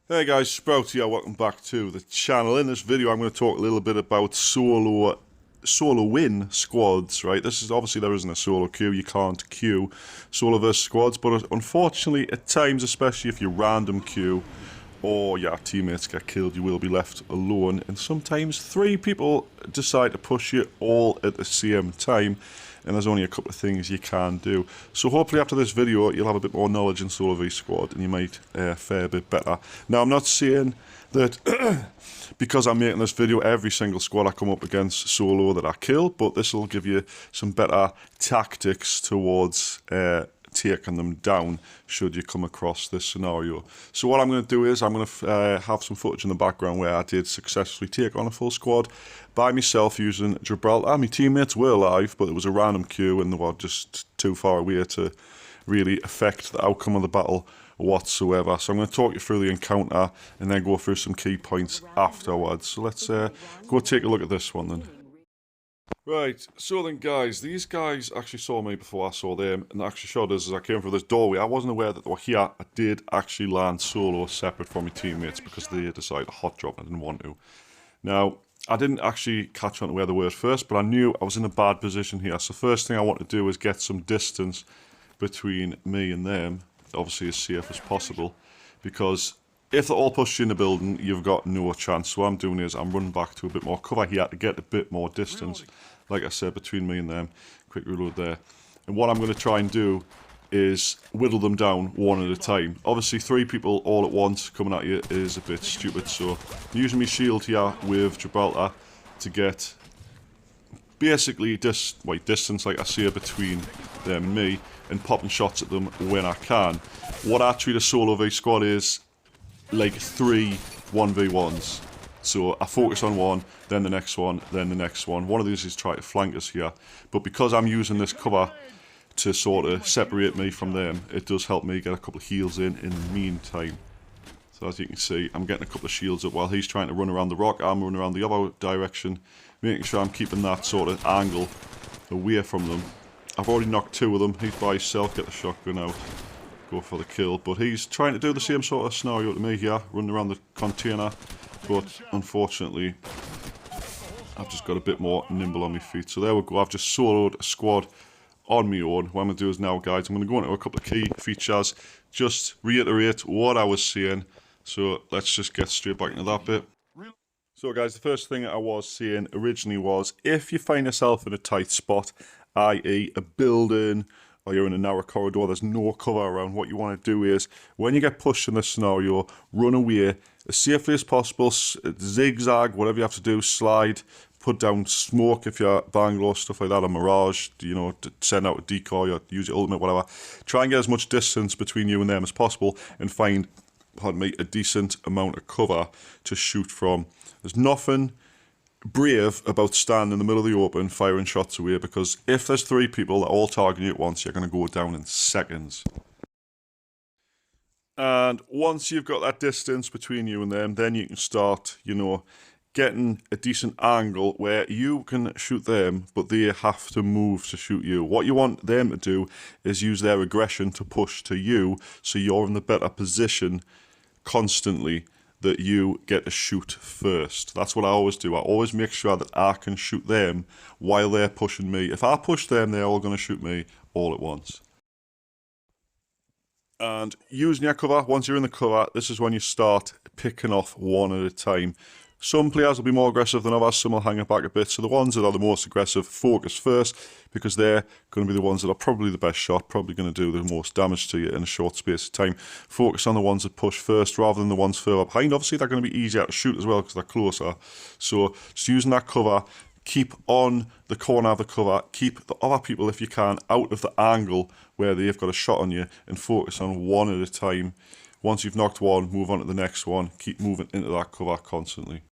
Hey guys, Sprout here, welcome back to the channel. In this video I'm going to talk a little bit about solo win squads, right? This is obviously there isn't a solo queue, you can't queue solo versus squads, but unfortunately at times, especially if you random queue or your teammates get killed, you will be left alone, and sometimes three people decide to push you all at the same time, and there's only a couple of things you can do. So hopefully after this video you'll have a bit more knowledge in solo v squad and you might fare a bit better. Now I'm not saying that because I'm making this video every single squad I come up against solo that I kill, but this will give you some better tactics towards taking them down should you come across this scenario. So what I'm going to do is I'm going to have some footage in the background where I did successfully take on a full squad by myself using Gibraltar. My teammates were alive, but it was a random queue and they were just too far away to really affect the outcome of the battle whatsoever. So I'm going to talk you through the encounter and then go through some key points afterwards. So let's go take a look at this one then. Right, so then guys, these guys actually saw me before I saw them, and actually showed us as I came through this doorway. I wasn't aware that they were here. I did actually land solo separate from my teammates because they decided to hot drop and I didn't want to. Now, I didn't actually catch on to where they were at first, but I knew I was in a bad position here. So first thing I want to do is get some distance between me and them, obviously as safe as possible, because if they're all pushed in the building, you've got no chance. So what I'm doing is I'm running back to a bit more cover here to get a bit more distance, like I said, between me and them. Quick reload there. And what I'm going to try and do is whittle them down one at a time. Obviously, three people all at once coming at you is a bit stupid, so I'm using my shield here with Gibraltar to get basically distance, like I say, between them and me, and popping shots at them when I can. What I treat a solo v squad is like 3 1v1s. So I focus on one, then the next one, then the next one. One of these is trying to flank us here, but because I'm using this cover to sort of separate me from them, it does help me get a couple of heals in the meantime. So as you can see, I'm getting a couple of shields up while he's trying to run around the rock. I'm running around the other direction, making sure I'm keeping that sort of angle away from them. I've already knocked 2 of them. He's by himself, get the shotgun out, go for the kill. But he's trying to do the same sort of scenario to me here, running around the container. But unfortunately, I've just got a bit more nimble on my feet. So there we go, I've just soloed a squad on my own. What I'm going to do is now, guys, I'm going to go into a couple of key features, just reiterate what I was saying. So let's just get straight back into that bit. So guys, the first thing I was saying originally was, if you find yourself in a tight spot, i.e. a building, or you're in a narrow corridor, there's no cover around, what you want to do is, when you get pushed in this scenario, run away as safely as possible, zigzag, whatever you have to do, slide, put down smoke if you're Bangalore, stuff like that, or Mirage, you know, to send out a decoy or use your ultimate, whatever. Try and get as much distance between you and them as possible and find, pardon me, a decent amount of cover to shoot from. There's nothing brave about standing in the middle of the open firing shots away, because if there's 3 people that are all targeting you at once, you're going to go down in seconds. And once you've got that distance between you and them, then you can start, you know, getting a decent angle where you can shoot them, but they have to move to shoot you. What you want them to do is use their aggression to push to you, so you're in the better position constantly that you get to shoot first. That's what I always do. I always make sure that I can shoot them while they're pushing me. If I push them, they're all going to shoot me all at once. And using your cover, once you're in the cover, this is when you start picking off one at a time. Some players will be more aggressive than others, some will hang it back a bit. So the ones that are the most aggressive, focus first, because they're going to be the ones that are probably the best shot, probably going to do the most damage to you in a short space of time. Focus on the ones that push first rather than the ones further behind. Obviously, they're going to be easier to shoot as well because they're closer. So just using that cover, keep on the corner of the cover, keep the other people, if you can, out of the angle where they've got a shot on you, and focus on one at a time. Once you've knocked one, move on to the next one. Keep moving into that cover constantly.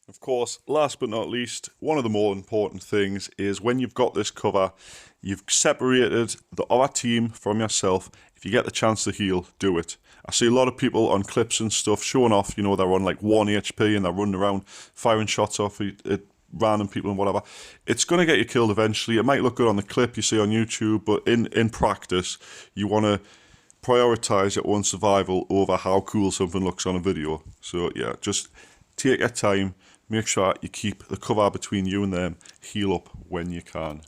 Of course, last but not least, one of the more important things is when you've got this cover, you've separated the other team from yourself. If you get the chance to heal, do it. I see a lot of people on clips and stuff showing off, you know, they're on like 1 HP and they're running around firing shots off at random people and whatever. It's going to get you killed eventually. It might look good on the clip you see on YouTube, but in practice, you want to prioritize your own survival over how cool something looks on a video. So yeah, just take your time, make sure you keep the cover between you and them, heal up when you can.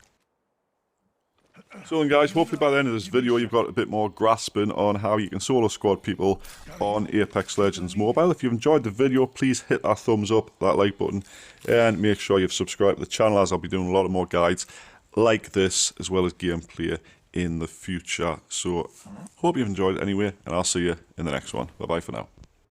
So then guys, hopefully by the end of this video you've got a bit more grasping on how you can solo squad people on Apex Legends Mobile. If you've enjoyed the video, please hit that thumbs up, that like button, and make sure you've subscribed to the channel, as I'll be doing a lot of more guides like this, as well as gameplay in the future. So, hope you've enjoyed it anyway, and I'll see you in the next one. Bye bye for now.